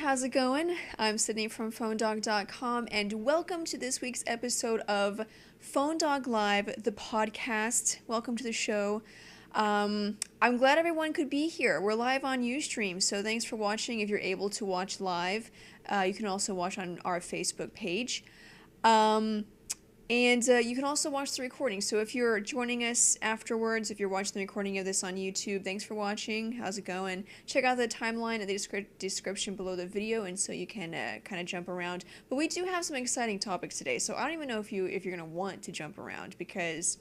how's it going? I'm Sydney from PhoneDog.com, and welcome to this week's episode of Phone Dog Live, the podcast. Welcome to the show. I'm glad everyone could be here. We're live on Ustream, so thanks for watching if you're able to watch live. You can also watch on our Facebook page. And you can also watch the recording. So if you're joining us afterwards, if you're watching the recording of this on YouTube, thanks for watching. How's it going? Check out the timeline in the description below the video, and so you can kind of jump around. But we do have some exciting topics today, so I don't even know if you're gonna want to jump around because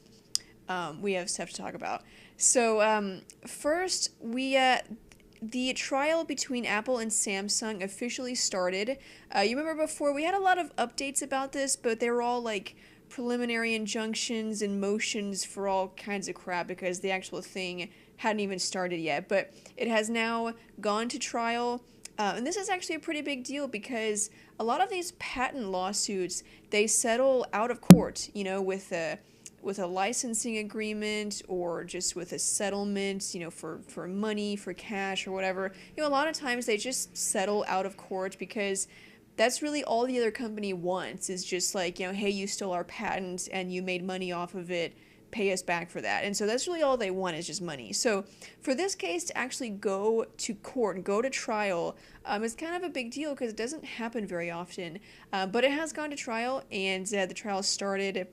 we have stuff to talk about. So first, the trial between Apple and Samsung officially started. You remember before we had a lot of updates about this, but they were all like preliminary injunctions and motions for all kinds of crap because the actual thing hadn't even started yet. But it has now gone to trial, and this is actually a pretty big deal because a lot of these patent lawsuits, they settle out of court, you know, with a licensing agreement or just with a settlement, you know, for money, for cash or whatever. You know, a lot of times they just settle out of court because that's really all the other company wants is just like, you know, hey, you stole our patent and you made money off of it, pay us back for that. And so that's really all they want is just money. So for this case to actually go to court and go to trial is kind of a big deal because it doesn't happen very often. But it has gone to trial, and the trial started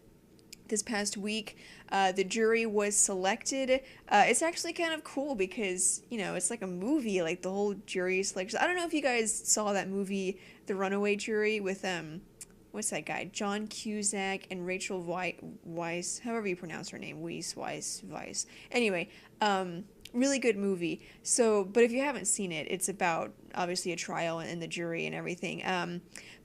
this past week. The jury was selected. It's actually kind of cool because, you know, it's like a movie, like the whole jury selection. I don't know if you guys saw that movie, The Runaway Jury, with, what's that guy? John Cusack and Rachel Weisz, however you pronounce her name, Weisz. Anyway, really good movie. So, but if you haven't seen it, it's about, obviously, a trial and the jury and everything.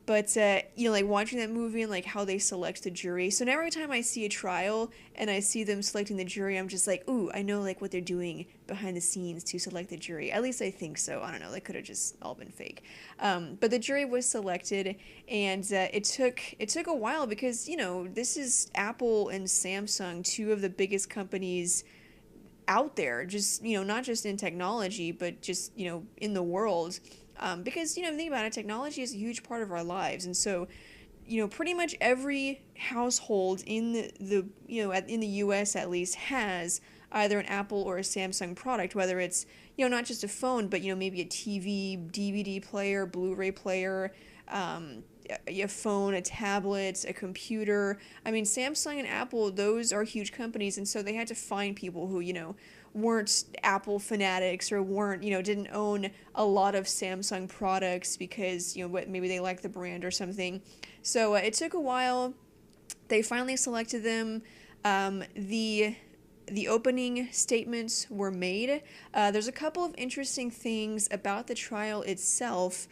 But, you know, like watching that movie and like how they select the jury. So now every time I see a trial and I see them selecting the jury, I'm just like, ooh, I know like what they're doing behind the scenes to select the jury. At least I think so. I don't know. They could have just all been fake. But the jury was selected, and it took a while because, you know, this is Apple and Samsung, two of the biggest companies out there, just, you know, not just in technology, but just, you know, in the world. Because, you know, think about it, technology is a huge part of our lives. And so, you know, pretty much every household in the you know, in the US at least has either an Apple or a Samsung product, whether it's, you know, not just a phone, but, you know, maybe a TV, DVD player, Blu-ray player, a phone, a tablet, a computer. I mean, Samsung and Apple, those are huge companies, and so they had to find people who, you know, weren't Apple fanatics or weren't, you know, didn't own a lot of Samsung products because, you know, maybe they like the brand or something. So it took a while. They finally selected them. The opening statements were made. There's a couple of interesting things about the trial itself.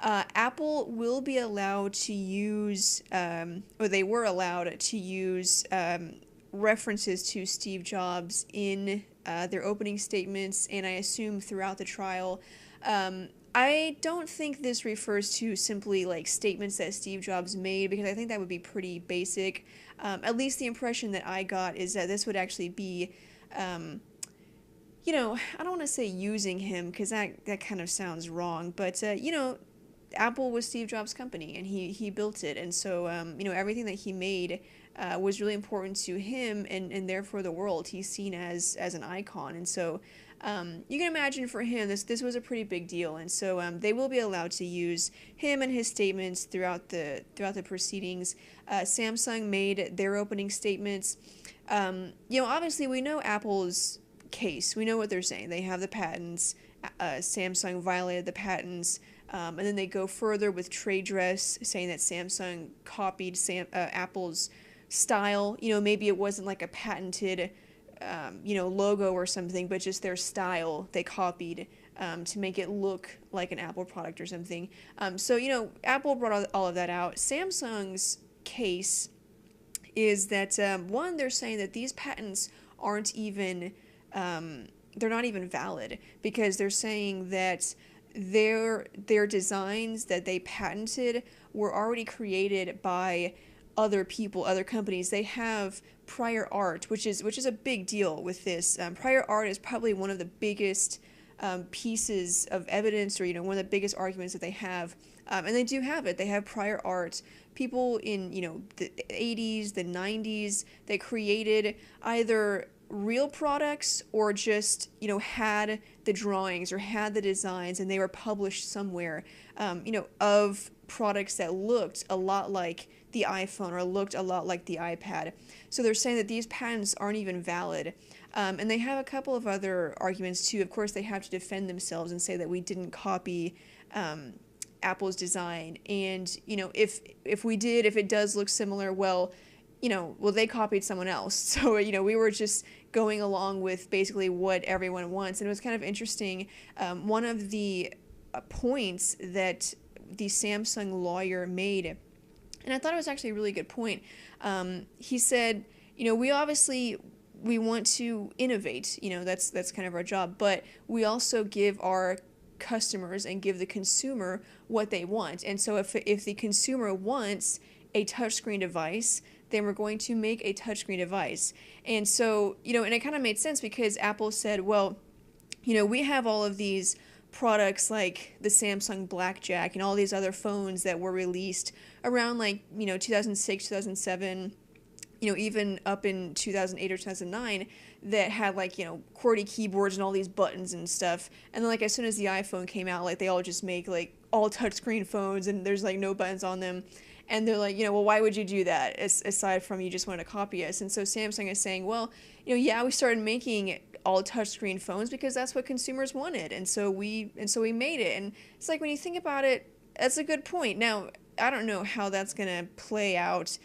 Apple will be allowed to use, or they were allowed to use references to Steve Jobs in their opening statements, and I assume throughout the trial. I don't think this refers to simply like statements that Steve Jobs made, because I think that would be pretty basic. At least the impression that I got is that this would actually be, you know, I don't want to say using him because that kind of sounds wrong, but you know, Apple was Steve Jobs' company and he built it, and so you know, everything that he made was really important to him and therefore the world. He's seen as an icon, and so you can imagine for him this was a pretty big deal, and so they will be allowed to use him and his statements throughout the proceedings. Samsung made their opening statements. You know, obviously we know Apple's case. We know what they're saying. They have the patents. Samsung violated the patents. And then they go further with trade dress, saying that Samsung copied Apple's style. You know, maybe it wasn't like a patented, you know, logo or something, but just their style they copied to make it look like an Apple product or something. So, you know, Apple brought all of that out. Samsung's case is that, one, they're saying that these patents aren't even, they're not even valid, because they're saying that their designs that they patented were already created by other people, other companies. They have prior art, which is a big deal with this. Prior art is probably one of the biggest pieces of evidence, or one of the biggest arguments that they have. And they do have it. They have prior art. People in the 80s, the 90s, they created either real products or just had the drawings or had the designs, and they were published somewhere, of products that looked a lot like the iPhone or looked a lot like the iPad. So they're saying that these patents aren't even valid. And they have a couple of other arguments too. Of course, they have to defend themselves and say that we didn't copy Apple's design. And, if we did, if it does look similar, well, they copied someone else. So, we were just going along with basically what everyone wants. And it was kind of interesting. One of the points that the Samsung lawyer made, and I thought it was actually a really good point. He said, we want to innovate, that's kind of our job, but we also give our customers and give the consumer what they want. And so if the consumer wants a touchscreen device, then we're going to make a touchscreen device. And so, and it kind of made sense because Apple said, well, we have all of these products like the Samsung Blackjack and all these other phones that were released around 2006, 2007, even up in 2008 or 2009, that had QWERTY keyboards and all these buttons and stuff. And then as soon as the iPhone came out, they all just make all touchscreen phones and there's no buttons on them. And they're well, why would you do that aside from you just want to copy us? And so Samsung is saying, well, we started making all touchscreen phones because that's what consumers wanted. And so we made it. And it's when you think about it, that's a good point. Now, I don't know how that's going to play out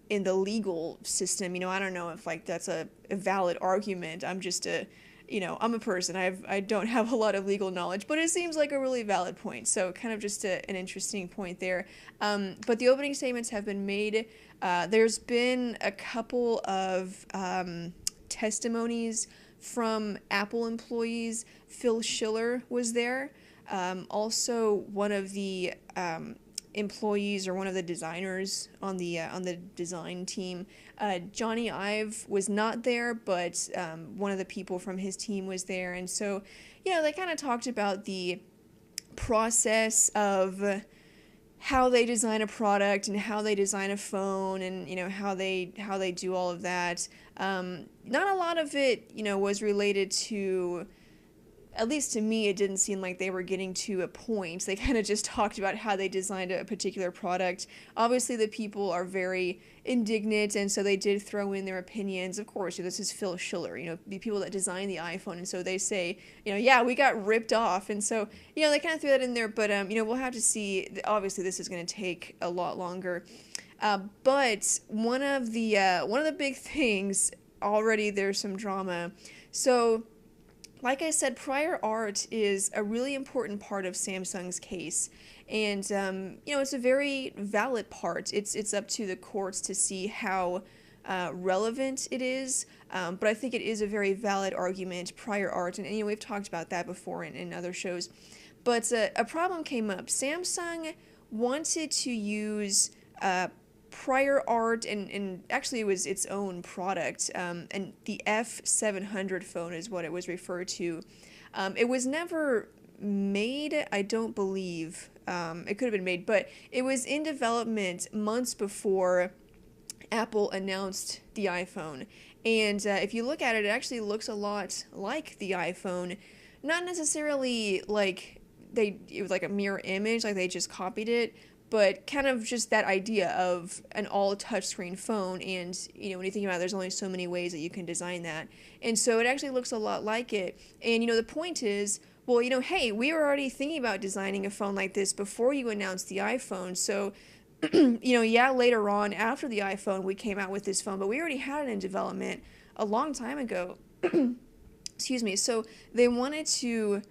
in the legal system. I don't know if that's a valid argument. I'm just I'm a person. I don't have a lot of legal knowledge, but it seems like a really valid point. So kind of just an interesting point there. But the opening statements have been made. There's been a couple of testimonies from Apple employees. Phil Schiller was there. Also, one of the employees or one of the designers on the design team, Johnny Ive, was not there, but one of the people from his team was there. And so they kind of talked about the process of how they design a product and how they design a phone, and how they do all of that. Not a lot of it was related to, at least to me, it didn't seem like they were getting to a point. They kind of just talked about how they designed a particular product. Obviously, the people are very indignant, and so they did throw in their opinions. Of course, this is Phil Schiller, the people that designed the iPhone, and so they say, yeah, we got ripped off. And so, they kind of threw that in there, but, we'll have to see. Obviously, this is going to take a lot longer. But one of the big things, already there's some drama. So, like I said, prior art is a really important part of Samsung's case, and it's a very valid part. It's up to the courts to see how relevant it is, but I think it is a very valid argument, prior art, and we've talked about that before in other shows. But a problem came up. Samsung wanted to use prior art, and actually it was its own product, and the F700 phone is what it was referred to. It was never made, I don't believe. It could have been made, but it was in development months before Apple announced the iPhone. And if you look at it, it actually looks a lot like the iPhone. Not necessarily it was like a mirror image, like they just copied it, but kind of just that idea of an all touchscreen phone. And when you think about it, there's only so many ways that you can design that, and so it actually looks a lot like it. And the point is, well, hey, we were already thinking about designing a phone like this before you announced the iPhone. So later on, after the iPhone, we came out with this phone, but we already had it in development a long time ago. Excuse me. So they wanted to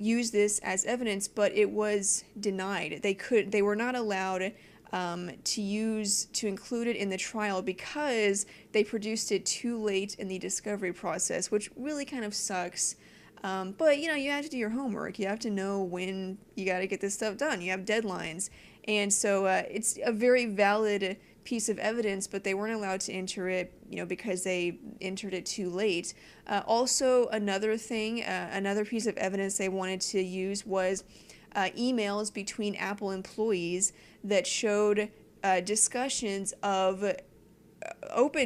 use this as evidence, but it was denied. They were not allowed to include it in the trial because they produced it too late in the discovery process, which really kind of sucks. But you have to do your homework. You have to know when you got to get this stuff done. You have deadlines, and so it's a very valid piece of evidence, but they weren't allowed to enter it, because they entered it too late. Also, another thing, another piece of evidence they wanted to use was emails between Apple employees that showed open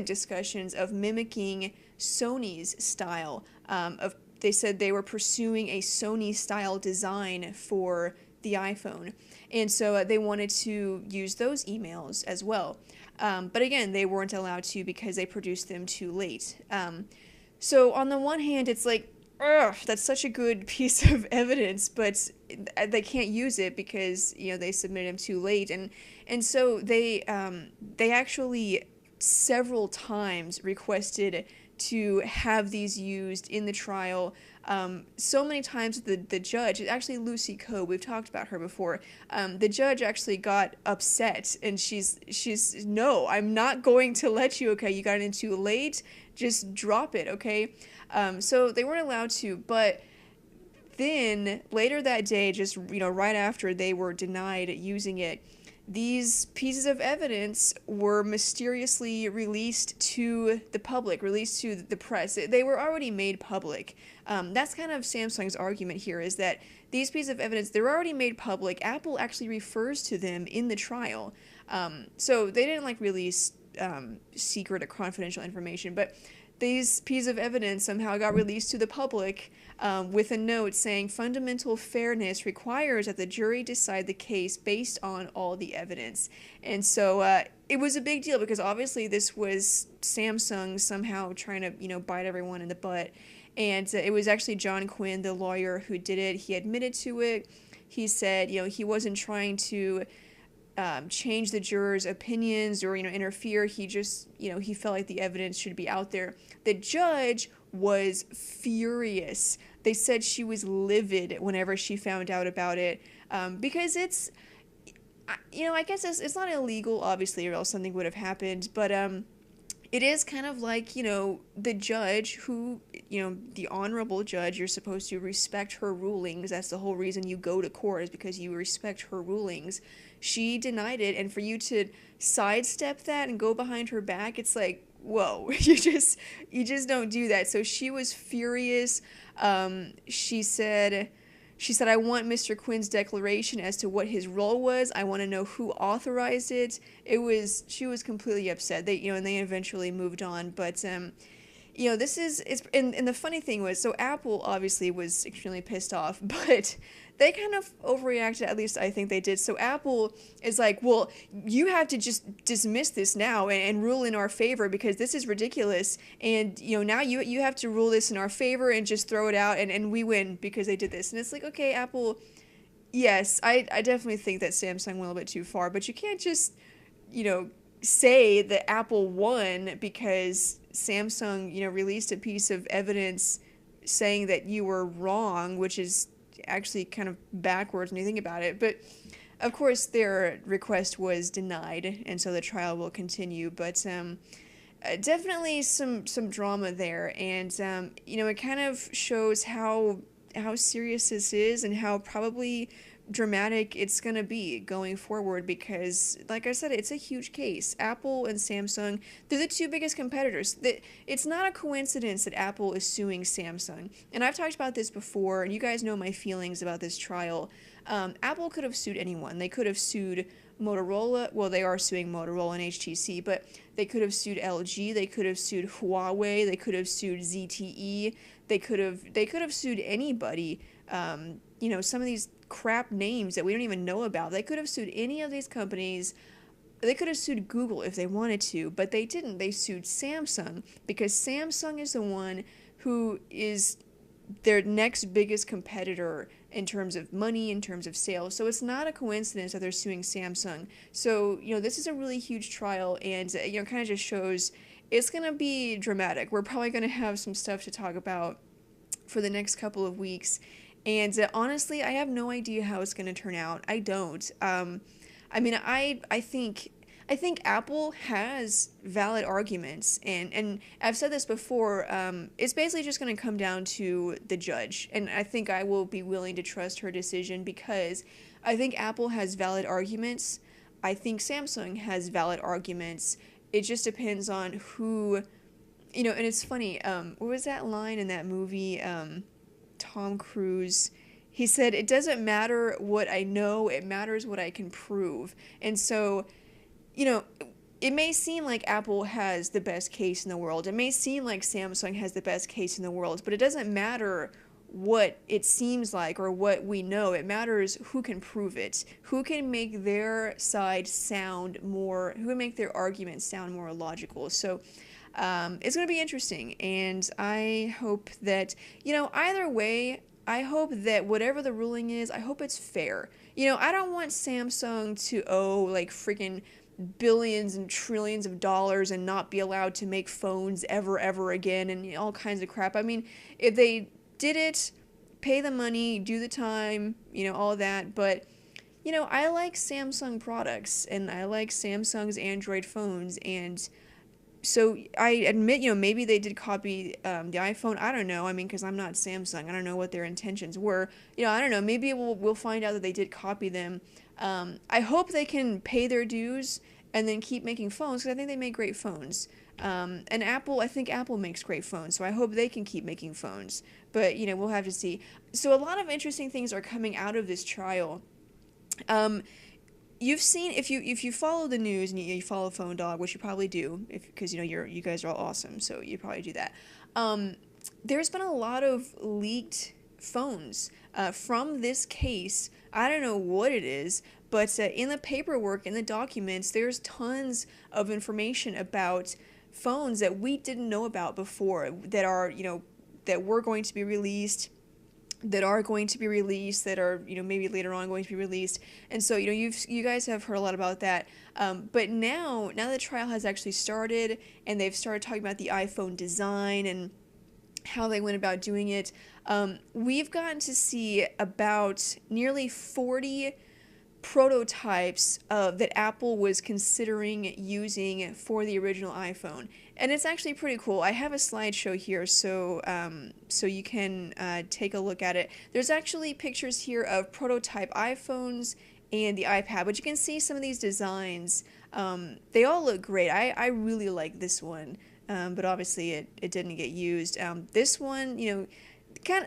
discussions of mimicking Sony's style. They said they were pursuing a Sony style design for the iPhone, and so they wanted to use those emails as well. But again, they weren't allowed to because they produced them too late. So on the one hand, it's like, ugh, that's such a good piece of evidence, but they can't use it because they submitted them too late, and so they actually several times requested to have these used in the trial. So many times the judge, actually Lucy Coe, we've talked about her before, the judge actually got upset, and she's no, I'm not going to let you, okay, you got in too late, just drop it, okay? So they weren't allowed to, but then later that day, just right after they were denied using it, these pieces of evidence were mysteriously released to the public, released to the press. They were already made public. That's kind of Samsung's argument here, is that these pieces of evidence, they're already made public. Apple actually refers to them in the trial. So they didn't release secret or confidential information, but these pieces of evidence somehow got released to the public with a note saying fundamental fairness requires that the jury decide the case based on all the evidence. And so it was a big deal because obviously this was Samsung somehow trying to, bite everyone in the butt. And it was actually John Quinn, the lawyer, who did it. He admitted to it. He said, he wasn't trying to change the jurors' opinions or interfere. He just he felt like the evidence should be out there. The judge was furious. They said she was livid whenever she found out about it, because it's I guess it's not illegal obviously, or else something would have happened, but it is kind of like, the judge who, the honorable judge, you're supposed to respect her rulings. That's the whole reason you go to court, is because you respect her rulings. She denied it, and for you to sidestep that and go behind her back, it's like, whoa, you just don't do that. So she was furious. She said, I want Mr. Quinn's declaration as to what his role was. I want to know who authorized it. She was completely upset. And they eventually moved on. But, and the funny thing was, so Apple obviously was extremely pissed off, but they kind of overreacted, at least I think they did. So Apple is like, well, you have to just dismiss this now and rule in our favor because this is ridiculous. And, now you have to rule this in our favor and just throw it out and we win because they did this. And it's like, okay, Apple, yes, I definitely think that Samsung went a little bit too far, but you can't just, say that Apple won because Samsung, released a piece of evidence saying that you were wrong, which is actually kind of backwards when you think about it. But of course their request was denied, and so the trial will continue. But definitely some drama there, and it kind of shows how serious this is and how probably dramatic it's going to be going forward, because like I said, it's a huge case. Apple and Samsung, they're the two biggest competitors. It's not a coincidence that Apple is suing Samsung, and I've talked about this before, and you guys know my feelings about this trial. Apple could have sued anyone. They could have sued Motorola. Well, they are suing Motorola and HTC, but they could have sued LG. They could have sued Huawei. They could have sued ZTE. They could have sued anybody. Some of these crap names that we don't even know about. They could have sued any of these companies. They could have sued Google if they wanted to, but they didn't. They sued Samsung because Samsung is the one who is their next biggest competitor in terms of money, in terms of sales. So it's not a coincidence that they're suing Samsung. So, this is a really huge trial, and, kind of just shows it's going to be dramatic. We're probably going to have some stuff to talk about for the next couple of weeks. And honestly, I have no idea how it's going to turn out. I don't. I think Apple has valid arguments, and I've said this before. It's basically just going to come down to the judge, and I think I will be willing to trust her decision because I think Apple has valid arguments. I think Samsung has valid arguments. It just depends on who, and it's funny. What was that line in that movie? Tom Cruise. He said, "It doesn't matter what I know; it matters what I can prove." And so, you know, it may seem like Apple has the best case in the world. It may seem like Samsung has the best case in the world, but it doesn't matter what it seems like or what we know. It matters who can prove it, who can make their side sound more, who can make their argument sound more logical. So it's going to be interesting, and I hope that, either way, I hope that whatever the ruling is, I hope it's fair. I don't want Samsung to owe like freaking billions and trillions of dollars and not be allowed to make phones ever again and all kinds of crap. I mean, if they did it, pay the money, do the time, all that, but I like Samsung products and I like Samsung's Android phones, and so I admit, maybe they did copy the iPhone. I don't know. I mean, because I'm not Samsung. I don't know what their intentions were. I don't know. Maybe we'll find out that they did copy them. I hope they can pay their dues and then keep making phones, because I think they make great phones. And I think Apple makes great phones, so I hope they can keep making phones. But, we'll have to see. So a lot of interesting things are coming out of this trial. You've seen, if you follow the news and you follow Phone Dog, which you probably do, because you guys are all awesome, so you probably do that. There's been a lot of leaked phones from this case. I don't know what it is, but in the paperwork, in the documents, there's tons of information about phones that we didn't know about before, that are that were going to be released, that are maybe later on going to be released. And so you guys have heard a lot about that, but now the trial has actually started and they've started talking about the iPhone design and how they went about doing it. We've gotten to see about nearly 40 prototypes that Apple was considering using for the original iPhone, and it's actually pretty cool. I have a slideshow here, so you can take a look at it. There's actually pictures here of prototype iPhones and the iPad, but you can see some of these designs. They all look great. I really like this one, but obviously it didn't get used. This one,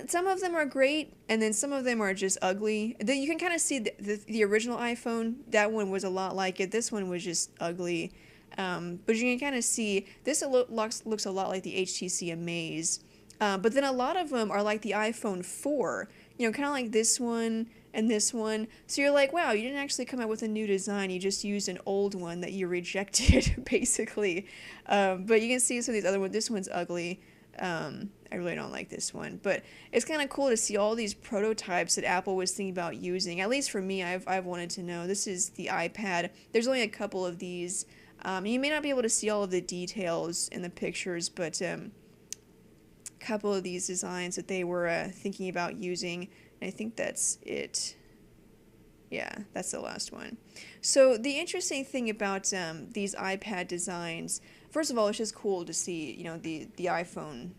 some of them are great, and then some of them are just ugly. You can kind of see the original iPhone. That one was a lot like it. This one was just ugly. But you can kind of see this looks a lot like the HTC Amaze. But then a lot of them are like the iPhone 4, kind of like this one and this one. So you're like, wow, you didn't actually come out with a new design. You just used an old one that you rejected, basically. But you can see some of these other ones. This one's ugly. I really don't like this one, but it's kind of cool to see all these prototypes that Apple was thinking about using. At least for me, I've wanted to know. This is the iPad. There's only a couple of these. You may not be able to see all of the details in the pictures, but a couple of these designs that they were thinking about using. And I think that's it. Yeah, that's the last one. So the interesting thing about these iPad designs, first of all, it's just cool to see, the iPhone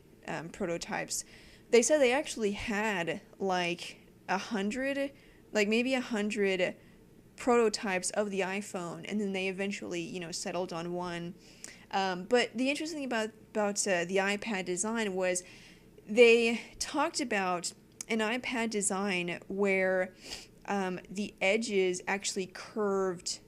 prototypes. They said they actually had like 100, maybe 100 prototypes of the iPhone, and then they eventually, settled on one. But the interesting thing about the iPad design was they talked about an iPad design where the edges actually curved.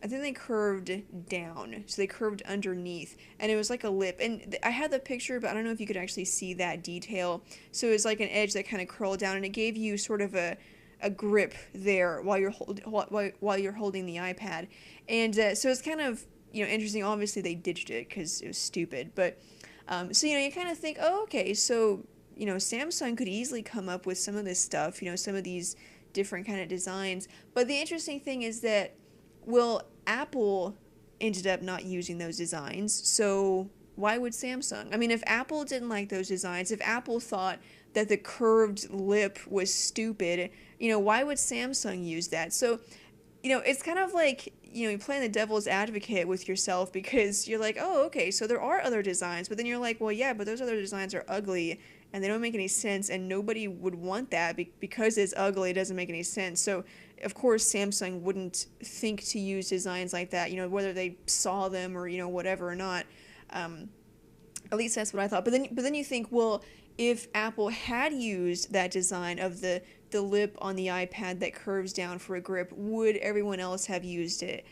I think they curved down, so they curved underneath, and it was like a lip. And I had the picture, but I don't know if you could actually see that detail. So it was like an edge that kind of curled down, and it gave you sort of a grip there while you're holding the iPad. And so it's kind of interesting. Obviously, they ditched it because it was stupid. But so you kind of think, oh, okay, so Samsung could easily come up with some of this stuff. Some of these different kind of designs. But the interesting thing is that, well, Apple ended up not using those designs, so why would Samsung? I mean, if Apple didn't like those designs, if Apple thought that the curved lip was stupid, why would Samsung use that? So, it's kind of like, you're playing the devil's advocate with yourself, because you're like, oh, okay, so there are other designs, but then you're like, well, yeah, but those other designs are ugly, and they don't make any sense, and nobody would want that because it's ugly. It doesn't make any sense. So of course, Samsung wouldn't think to use designs like that, whether they saw them or, whatever or not. Um, at least that's what I thought. But then you think, well, if Apple had used that design of the lip on the iPad that curves down for a grip, would everyone else have used it?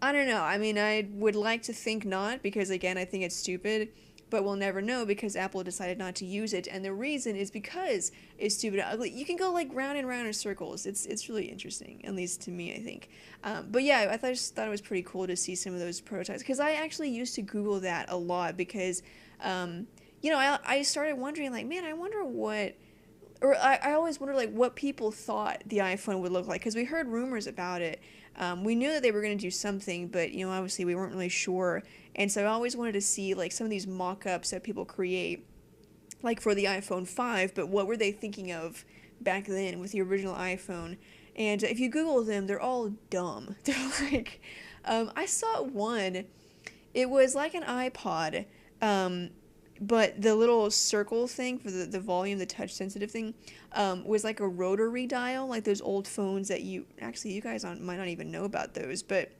I don't know. I mean, I would like to think not, because again, I think it's stupid, but we'll never know because Apple decided not to use it, and the reason is because it's stupid and ugly. You can go like round and round in circles. It's really interesting, at least to me, I think. But yeah, just thought it was pretty cool to see some of those prototypes, because I actually used to Google that a lot because, I started wondering, like, man, I wonder what, or I always wondered like what people thought the iPhone would look like, because we heard rumors about it. We knew that they were going to do something, but obviously we weren't really sure. And so I always wanted to see like some of these mock-ups that people create, like for the iPhone 5. But what were they thinking of back then with the original iPhone? And if you Google them, they're all dumb. They're like, I saw one. It was like an iPod. But the little circle thing for the volume, the touch sensitive thing, was like a rotary dial, like those old phones that you guys might not even know about those, but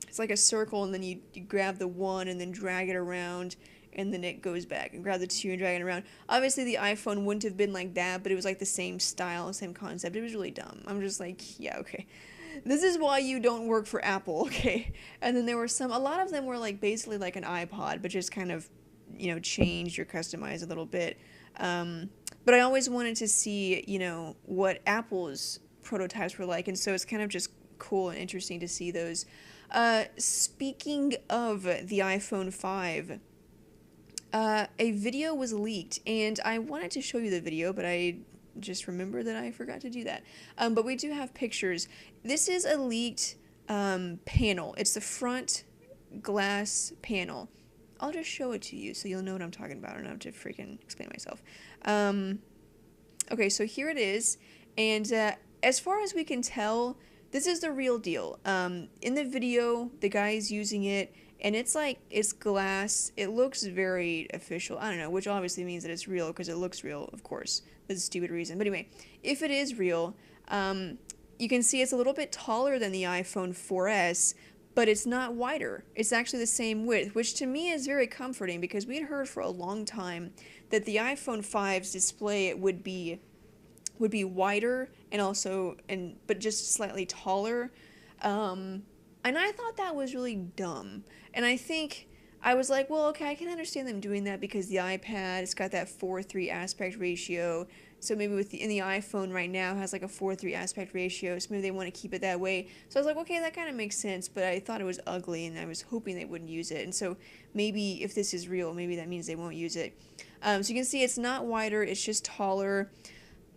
it's like a circle, and then you grab the one and then drag it around, and then it goes back, and grab the two and drag it around. Obviously the iPhone wouldn't have been like that, but it was like the same style, same concept. It was really dumb. I'm just like, yeah, okay. This is why you don't work for Apple, okay? And then there were a lot of them were like basically like an iPod, but just kind of changed or customized a little bit. But I always wanted to see, what Apple's prototypes were like, and so it's kind of just cool and interesting to see those. Speaking of the iPhone 5, a video was leaked, and I wanted to show you the video, but I just remembered that I forgot to do that. But we do have pictures. This is a leaked panel. It's the front glass panel. I'll just show it to you so you'll know what I'm talking about. I don't have to freaking explain myself. Okay, so here it is. And as far as we can tell, this is the real deal. In the video, the guy is using it, and it's glass. It looks very official. I don't know, which obviously means that it's real because it looks real, of course. That's a stupid reason. But anyway, if it is real, you can see it's a little bit taller than the iPhone 4S, but it's not wider. It's actually the same width, which to me is very comforting, because we had heard for a long time that the iPhone 5's display would be wider but just slightly taller. And I thought that was really dumb. And I think I was like, well, okay, I can understand them doing that because the iPad, it's got that 4:3 aspect ratio. So maybe in the iPhone right now has like a 4:3 aspect ratio, so maybe they want to keep it that way. So I was like, okay, that kind of makes sense, but I thought it was ugly, and I was hoping they wouldn't use it. And so maybe if this is real, maybe that means they won't use it. So you can see it's not wider, it's just taller.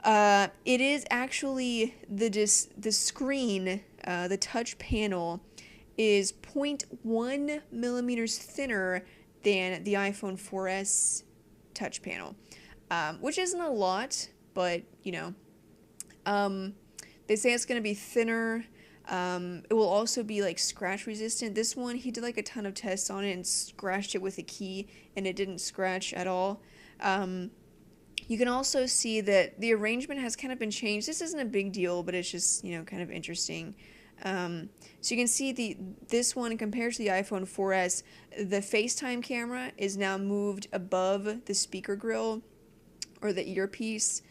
It is actually the screen, the touch panel, is 0.1 millimeters thinner than the iPhone 4S touch panel, which isn't a lot, but they say it's going to be thinner. It will also be like scratch resistant. This one, he did like a ton of tests on it and scratched it with a key, and it didn't scratch at all. You can also see that the arrangement has kind of been changed. This isn't a big deal, but it's just, kind of interesting. So you can see this one compared to the iPhone 4S, the FaceTime camera is now moved above the speaker grill or the earpiece,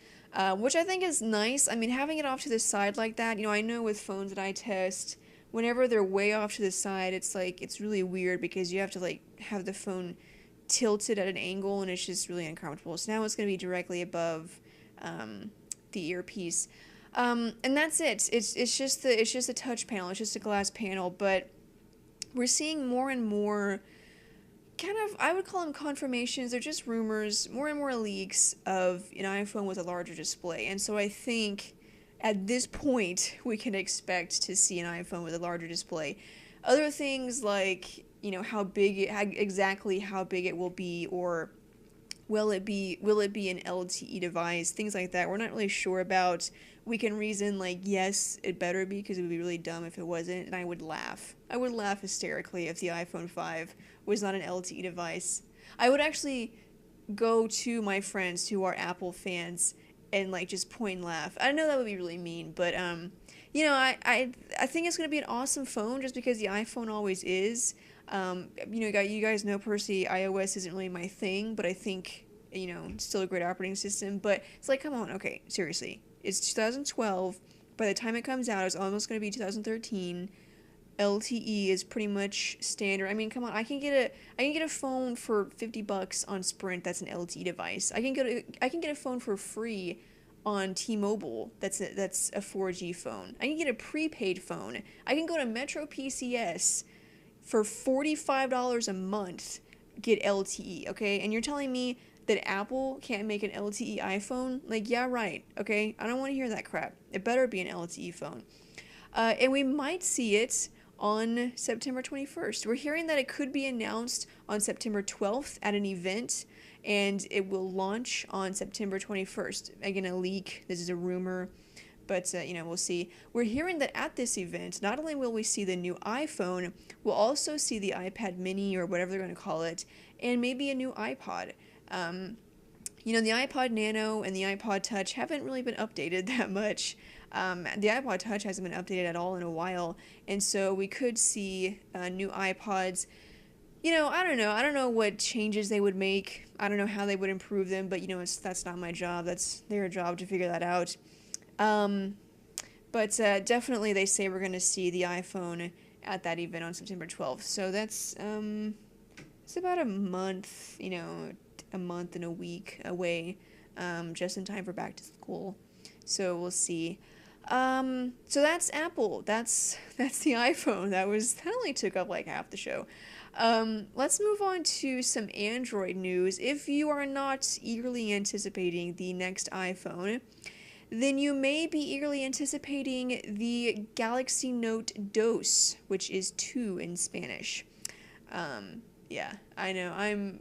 which I think is nice. I mean, having it off to the side like that, I know with phones that I test, whenever they're way off to the side, it's really weird because you have to have the phone tilted at an angle, and it's just really uncomfortable. So now it's going to be directly above the earpiece. And that's it. It's just a touch panel. It's just a glass panel, but we're seeing more and more kind of, I would call them confirmations. They're just rumors, more and more leaks of an iPhone with a larger display. And so I think at this point we can expect to see an iPhone with a larger display. Other things like, exactly how big it will be, or will it be an LTE device, things like that. We're not really sure about. We can reason yes, it better be, because it would be really dumb if it wasn't, and I would laugh. I would laugh hysterically if the iPhone 5 was not an LTE device. I would actually go to my friends who are Apple fans and just point and laugh. I know that would be really mean, but I think it's gonna be an awesome phone just because the iPhone always is. You guys know personally iOS isn't really my thing, but I think it's still a great operating system. But it's like, come on, okay, seriously, it's 2012. By the time it comes out, it's almost gonna be 2013. LTE is pretty much standard. I mean, come on, I can get a phone for $50 on Sprint that's an LTE device. I can get a phone for free on T-Mobile that's a 4G phone. I can get a prepaid phone. I can go to Metro PCS for $45 a month, get LTE, okay? And you're telling me that Apple can't make an LTE iPhone? Like, yeah, right, okay? I don't want to hear that crap. It better be an LTE phone. And we might see it on September 21st. We're hearing that it could be announced on September 12th at an event, and it will launch on September 21st. Again, a leak. This is a rumor, but we'll see. We're hearing that at this event, not only will we see the new iPhone, we'll also see the iPad mini or whatever they're going to call it, and maybe a new iPod. The iPod Nano and the iPod Touch haven't really been updated that much. The iPod Touch hasn't been updated at all in a while, and so we could see new iPods. I don't know. I don't know what changes they would make. I don't know how they would improve them, but that's not my job. That's their job to figure that out. But definitely they say we're going to see the iPhone at that event on September 12th. So that's it's about a month, a month and a week away, just in time for back to school. So we'll see. So that's Apple. That's the iPhone. That only took up like half the show. Let's move on to some Android news. If you are not eagerly anticipating the next iPhone, then you may be eagerly anticipating the Galaxy Note 2, which is 2 in Spanish. Yeah, I know. I'm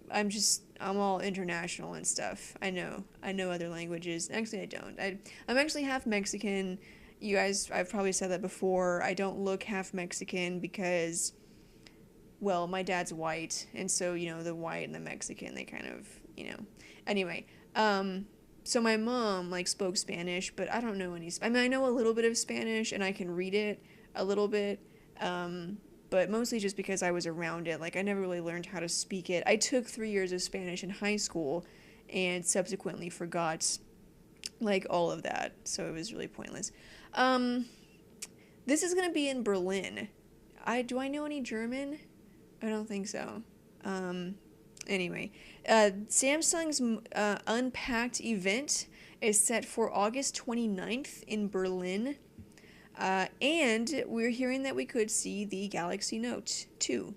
all international and stuff. I know other languages. Actually, I don't. I'm actually half Mexican. You guys, I've probably said that before. I don't look half Mexican because, well, my dad's white, and so, the white and the Mexican, they kind of, Anyway, so my mom, spoke Spanish, but I don't know any. I mean, I know a little bit of Spanish, and I can read it a little bit, but mostly just because I was around it. I never really learned how to speak it. I took 3 years of Spanish in high school and subsequently forgot, all of that, so it was really pointless. This is going to be in Berlin. Do I know any German? I don't think so. Anyway, Samsung's Unpacked event is set for August 29th in Berlin. And we're hearing that we could see the Galaxy Note 2.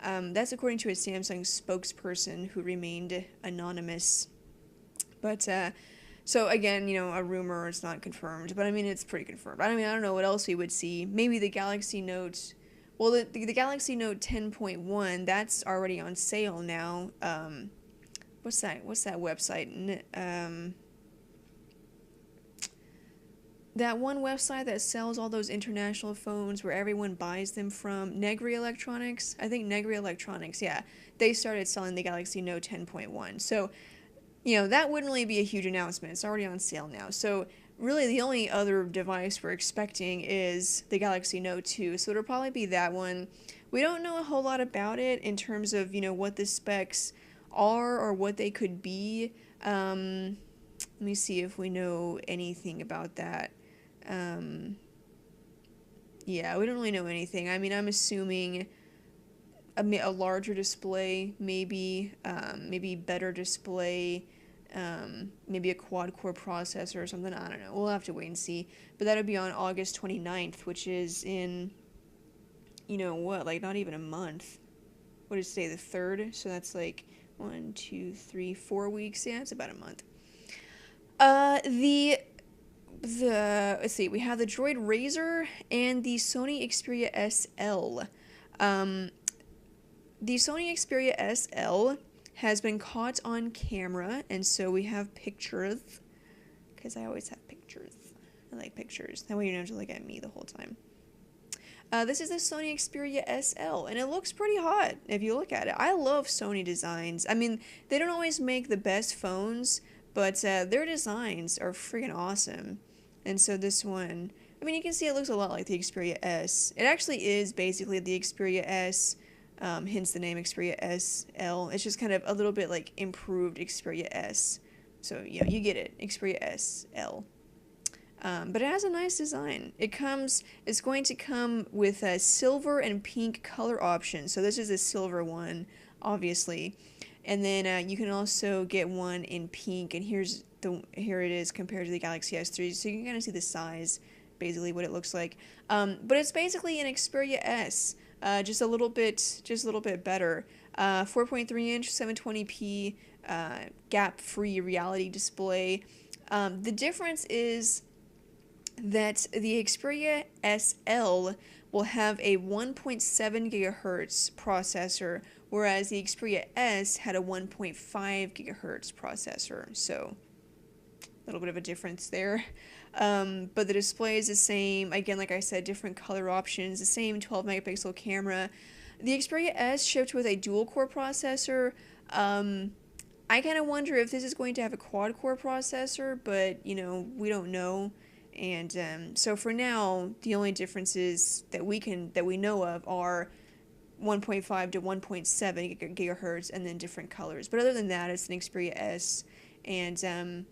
That's according to a Samsung spokesperson who remained anonymous. But, so again, a rumor, it's not confirmed, but I mean, it's pretty confirmed. I don't know what else we would see. Maybe the Galaxy Note, well, the Galaxy Note 10.1, that's already on sale now. What's that website? That one website that sells all those international phones where everyone buys them from, Negri Electronics? I think Negri Electronics, yeah. They started selling the Galaxy Note 10.1. So, that wouldn't really be a huge announcement. It's already on sale now. So, really, the only other device we're expecting is the Galaxy Note 2. So, it'll probably be that one. We don't know a whole lot about it in terms of, what the specs are or what they could be. Let me see if we know anything about that. Yeah, we don't really know anything. I mean, I'm assuming a larger display, maybe better display, maybe a quad-core processor or something. I don't know. We'll have to wait and see. But that'll be on August 29th, which is in, not even a month. What is today, the 3rd? So that's 1, 2, 3, 4 weeks. Yeah, it's about a month. Let's see, we have the Droid Razr and the Sony Xperia SL. The Sony Xperia SL has been caught on camera, and so we have pictures, because I always have pictures. I like pictures. That way you don't have to look at me the whole time. This is the Sony Xperia SL, and it looks pretty hot if you look at it. I love Sony designs. I mean, they don't always make the best phones, but their designs are freaking awesome. And so this one I mean, you can see it looks a lot like the Xperia S. It actually is basically the Xperia S, hence the name Xperia SL. It's just kind of a little bit like improved Xperia S. So, yeah, you get it, Xperia SL. But it has a nice design. It's going to come with a silver and pink color options. So this is a silver one, obviously. And then you can also get one in pink, and here it is compared to the Galaxy S3, so you can kind of see the size, basically what it looks like. But it's basically an Xperia S, just a little bit better. 4.3-inch, 720p, gap-free reality display. The difference is that the Xperia SL will have a 1.7 gigahertz processor, whereas the Xperia S had a 1.5 gigahertz processor. So, a little bit of a difference there. But the display is the same. Again, like I said, different color options, the same 12 megapixel camera. The Xperia S shipped with a dual-core processor. I kind of wonder if this is going to have a quad-core processor, but, you know, we don't know. And so for now, the only differences that we know of are 1.5 to 1.7 gigahertz and then different colors. But other than that, it's an Xperia S, and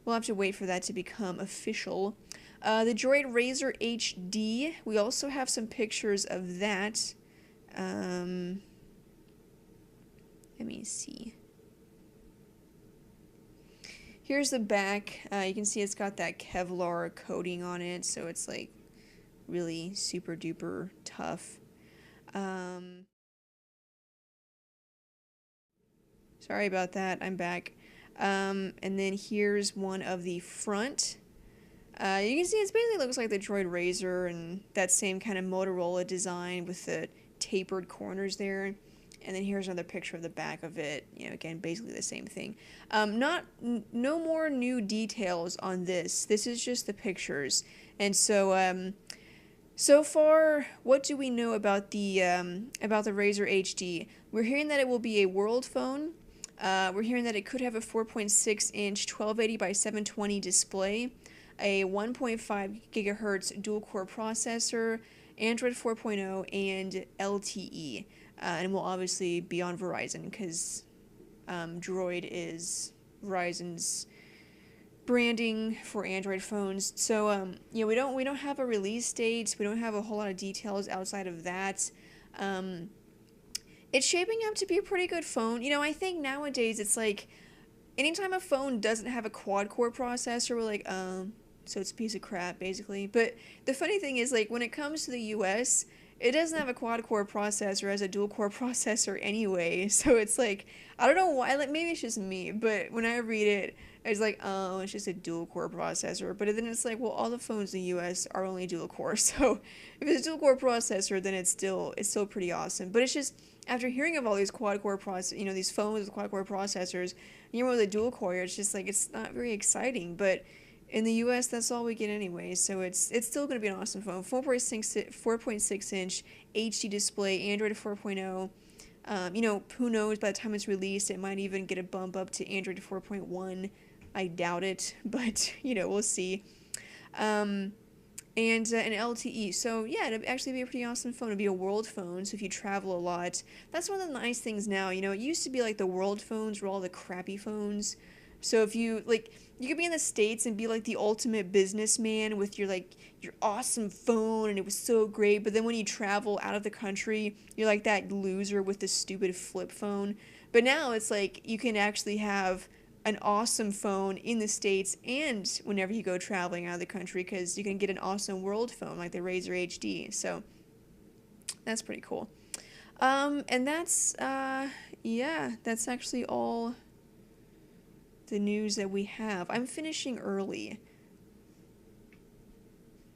we'll have to wait for that to become official. The Droid Razr HD, we also have some pictures of that. Let me see. Here's the back. You can see it's got that Kevlar coating on it, so it's like really super duper tough. Sorry about that, I'm back. And then here's one of the front. You can see it basically looks like the Droid Razr and that same kind of Motorola design with the tapered corners there. And then here's another picture of the back of it. You know, again, basically the same thing. No more new details on this. This is just the pictures. And so, so far, what do we know about the Razr HD? We're hearing that it will be a world phone. We're hearing that it could have a 4.6-inch 1280 by 720 display, a 1.5 gigahertz dual-core processor, Android 4.0, and LTE. And will obviously be on Verizon because Droid is Verizon's branding for Android phones. So yeah, we don't have a release date. We don't have a whole lot of details outside of that. It's shaping up to be a pretty good phone. You know, I think nowadays it's like anytime a phone doesn't have a quad-core processor, we're like, so it's a piece of crap, basically. But the funny thing is, like, when it comes to the US, it doesn't have a quad-core processor, it has a dual-core processor anyway. So it's like, I don't know why, like, maybe it's just me, but when I read it, it's like, oh, it's just a dual-core processor. But then it's like, well, all the phones in the US are only dual-core. So if it's a dual-core processor, then it's still pretty awesome. But it's just, after hearing of all these quad-core these phones with quad-core processors, with a dual-core, it's just like, it's not very exciting. But in the US, that's all we get anyway, so it's still going to be an awesome phone. 4.6-inch HD display, Android 4.0. Who knows, by the time it's released, it might even get a bump up to Android 4.1. I doubt it, but, we'll see. And an LTE. So, yeah, it'd actually be a pretty awesome phone. It'd be a world phone, so if you travel a lot, that's one of the nice things now. It used to be like the world phones were all the crappy phones. So if you could be in the States and be like the ultimate businessman with your awesome phone and it was so great, but then when you travel out of the country, you're like that loser with the stupid flip phone. But now it's like you can actually have an awesome phone in the States and whenever you go traveling out of the country because you can get an awesome world phone like the Razr HD. So that's pretty cool. And that's actually all the news that we have. I'm finishing early.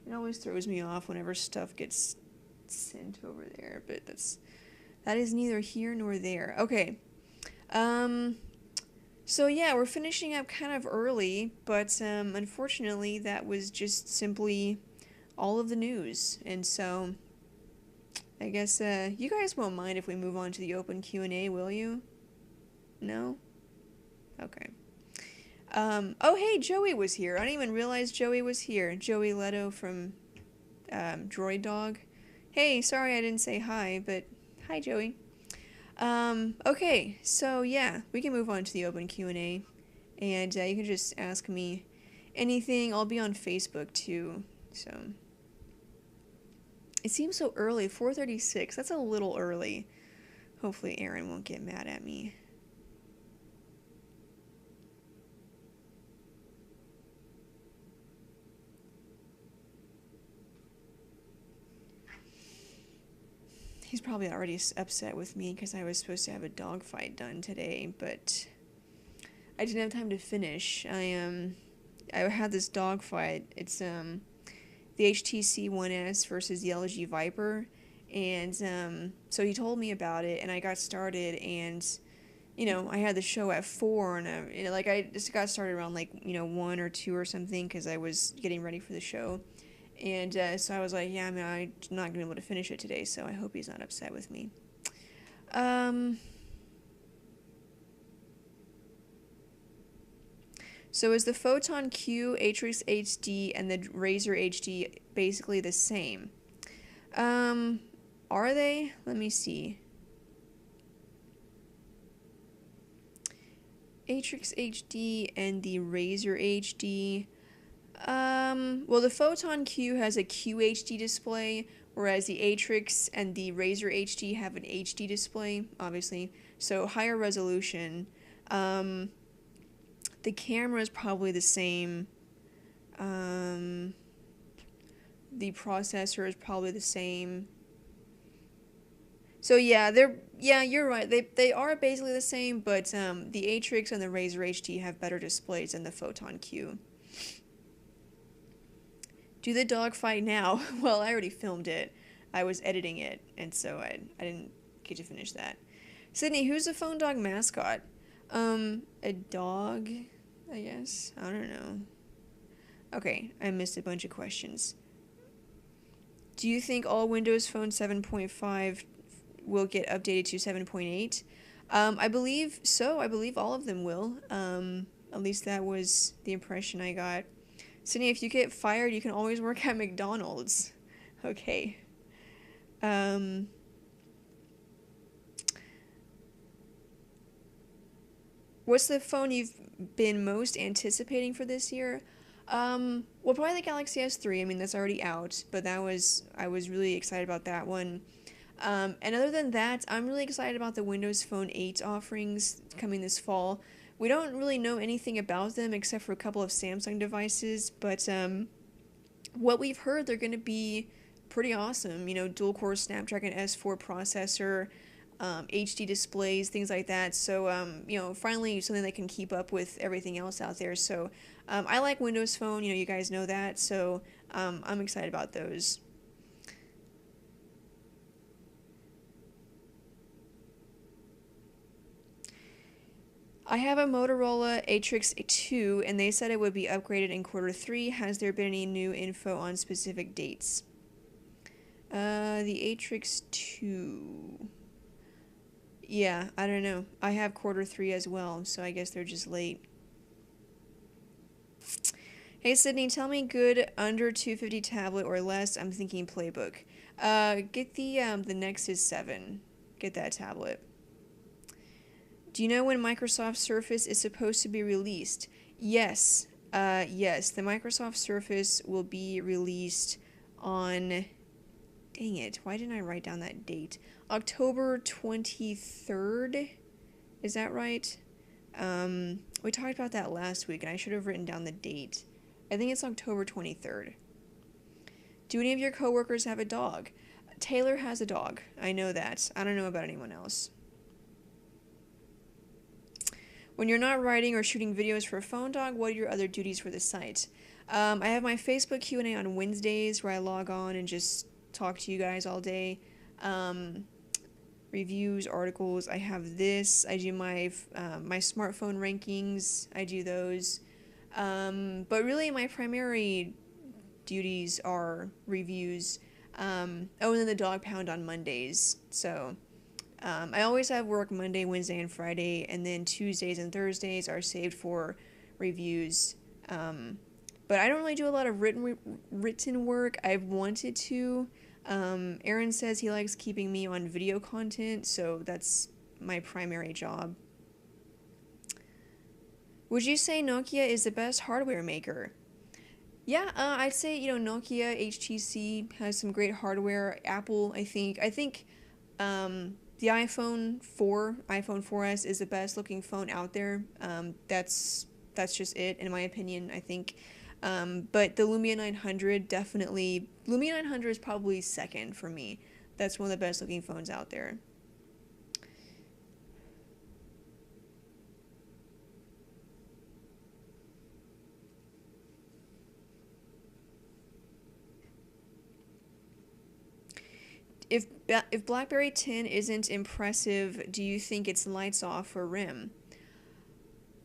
It always throws me off whenever stuff gets sent over there, but that is neither here nor there. Okay. So yeah, we're finishing up kind of early, but unfortunately that was just simply all of the news. And so I guess you guys won't mind if we move on to the open Q&A, will you? No? Okay. Oh, hey, Joey was here. I didn't even realize Joey was here. Joey Leto from droid dog. Hey, sorry I didn't say hi, but hi, Joey. Okay, so yeah, we can move on to the open Q&A, and you can just ask me anything. I'll be on Facebook too, so. It seems so early, 4:36. That's a little early. Hopefully Aaron won't get mad at me. He's probably already upset with me because I was supposed to have a dog fight done today, but I didn't have time to finish. I had this dog fight. It's the HTC One S versus the LG Viper, and so he told me about it, and I got started, and I had the show at 4, and I just got started around 1 or 2 or something because I was getting ready for the show. And so I was like, yeah, I mean, I'm not going to be able to finish it today, so I hope he's not upset with me. So is the Photon Q, Atrix HD, and the Razer HD basically the same? Are they? Let me see. Atrix HD and the Razer HD. Well, the Photon Q has a QHD display, whereas the Atrix and the Razer HD have an HD display, obviously. So higher resolution. The camera is probably the same. The processor is probably the same. So yeah, you're right. They are basically the same, but the Atrix and the Razer HD have better displays than the Photon Q. Do the dog fight now? Well, I already filmed it. I was editing it, and so I didn't get to finish that. Sydney, who's the phone dog mascot? A dog, I guess. I don't know. Okay, I missed a bunch of questions. Do you think all Windows Phone 7.5 will get updated to 7.8? I believe so. I believe all of them will. At least that was the impression I got. Sydney, if you get fired, you can always work at McDonald's. Okay. What's the phone you've been most anticipating for this year? Well, probably the Galaxy S3. I mean, that's already out, but I was really excited about that one. And other than that, I'm really excited about the Windows Phone 8 offerings coming this fall. We don't really know anything about them except for a couple of Samsung devices, but what we've heard, they're going to be pretty awesome. Dual-core Snapdragon S4 processor, HD displays, things like that. So, finally something that can keep up with everything else out there. So, I like Windows Phone. You guys know that. So, I'm excited about those. I have a Motorola Atrix 2, and they said it would be upgraded in Q3. Has there been any new info on specific dates? The Atrix 2. Yeah, I don't know. I have Q3 as well, so I guess they're just late. Hey Sydney, tell me good under 250 tablet or less. I'm thinking Playbook. Get the Nexus 7. Get that tablet. Do you know when Microsoft Surface is supposed to be released? Yes. Yes, the Microsoft Surface will be released on... Dang it, why didn't I write down that date? October 23rd? Is that right? We talked about that last week, and I should have written down the date. I think it's October 23rd. Do any of your coworkers have a dog? Taylor has a dog. I know that. I don't know about anyone else. When you're not writing or shooting videos for a phone dog, what are your other duties for the site? I have my Facebook Q&A on Wednesdays where I log on and just talk to you guys all day. Reviews, articles. I have this. I do my smartphone rankings. I do those. But really my primary duties are reviews. And then the dog pound on Mondays. So... I always have work Monday, Wednesday, and Friday, and then Tuesdays and Thursdays are saved for reviews. But I don't really do a lot of written work. I've wanted to. Aaron says he likes keeping me on video content, so that's my primary job. Would you say Nokia is the best hardware maker? Yeah, I'd say, Nokia, HTC has some great hardware. Apple, I think the iPhone 4S is the best looking phone out there. That's just it, in my opinion, I think. But the Lumia 900 definitely, Lumia 900 is probably second for me. That's one of the best looking phones out there. If BlackBerry 10 isn't impressive, do you think it's lights off for RIM?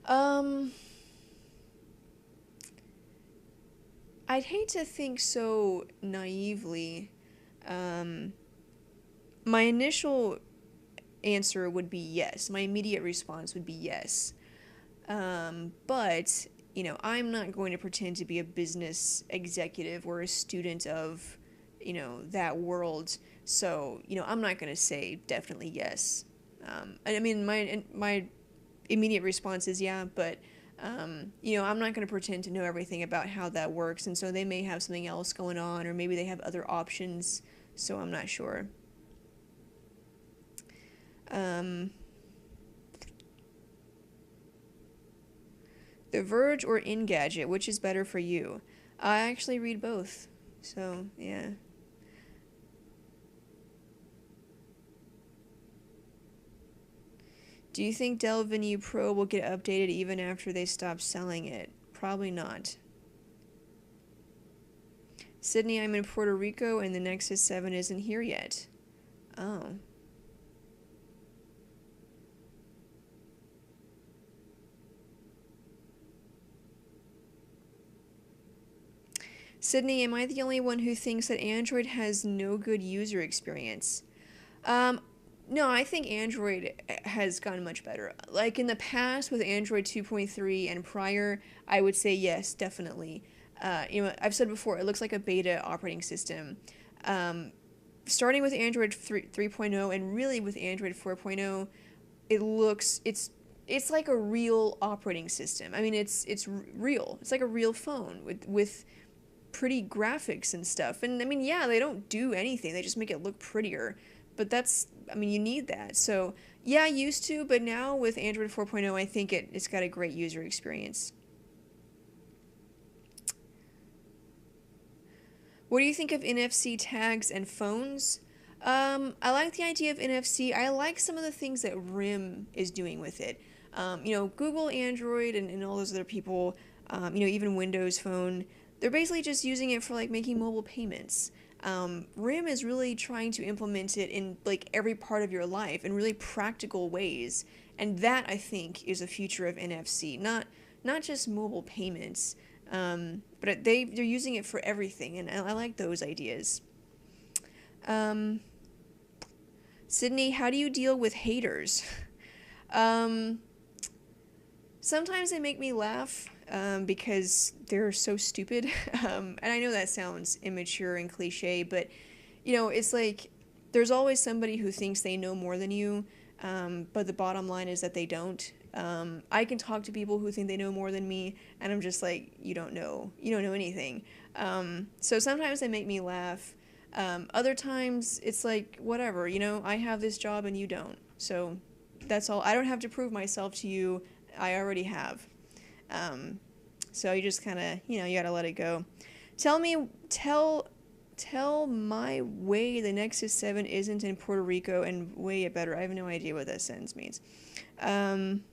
Um, I'd hate to think so naively. Um, my initial answer would be yes. My immediate response would be yes. But, I'm not going to pretend to be a business executive or a student of, that world. So, I'm not going to say definitely yes. I mean, my immediate response is yeah, but, I'm not going to pretend to know everything about how that works. And so they may have something else going on, or maybe they have other options. So I'm not sure. Um, The Verge or Engadget, which is better for you? I actually read both. So, yeah. Do you think Dell Venue Pro will get updated even after they stop selling it? Probably not. Sydney, I'm in Puerto Rico and the Nexus 7 isn't here yet. Oh. Sydney, am I the only one who thinks that Android has no good user experience? Um, no, I think Android has gotten much better. Like in the past with Android 2.3 and prior, I would say yes, definitely. I've said before, it looks like a beta operating system. Um, Starting with Android 3.0 and really with Android 4.0, it's like a real operating system. I mean, it's real. It's like a real phone with pretty graphics and stuff. And I mean, yeah, they don't do anything. They just make it look prettier. But I mean, you need that. So, yeah, I used to, but now with Android 4.0, I think it's got a great user experience. What do you think of NFC tags and phones? I like the idea of NFC. I like some of the things that RIM is doing with it. Google, Android, and all those other people, even Windows Phone, they're basically just using it for like making mobile payments. RIM is really trying to implement it in like every part of your life in really practical ways, and that I think is a future of NFC. Not just mobile payments, but they're using it for everything, and I like those ideas. Um, Sydney, how do you deal with haters? Um, Sometimes they make me laugh because they're so stupid. And I know that sounds immature and cliche, but it's like there's always somebody who thinks they know more than you, but the bottom line is that they don't. I can talk to people who think they know more than me, and I'm just like, you don't know anything. So sometimes they make me laugh. Other times it's like, whatever, I have this job and you don't. So that's all. I don't have to prove myself to you. I already have. Um, so you just kind of, you gotta let it go. Tell me, tell my way the Nexus 7 isn't in Puerto Rico and way it better. I have no idea what that sentence means. Um,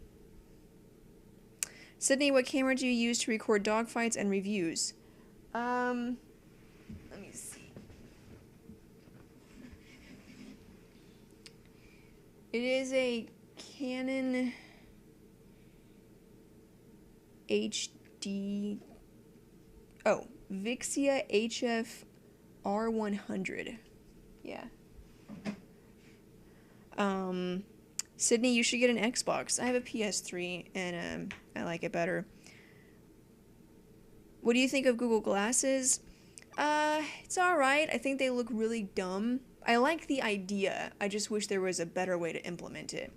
Sydney, what camera do you use to record dogfights and reviews? Um, Let me see. It is a Canon HD. Oh, Vixia HF R100. Yeah. Um, Sydney, you should get an Xbox. I have a PS3 and I like it better. What do you think of Google Glasses? It's alright. I think they look really dumb. I like the idea. I just wish there was a better way to implement it.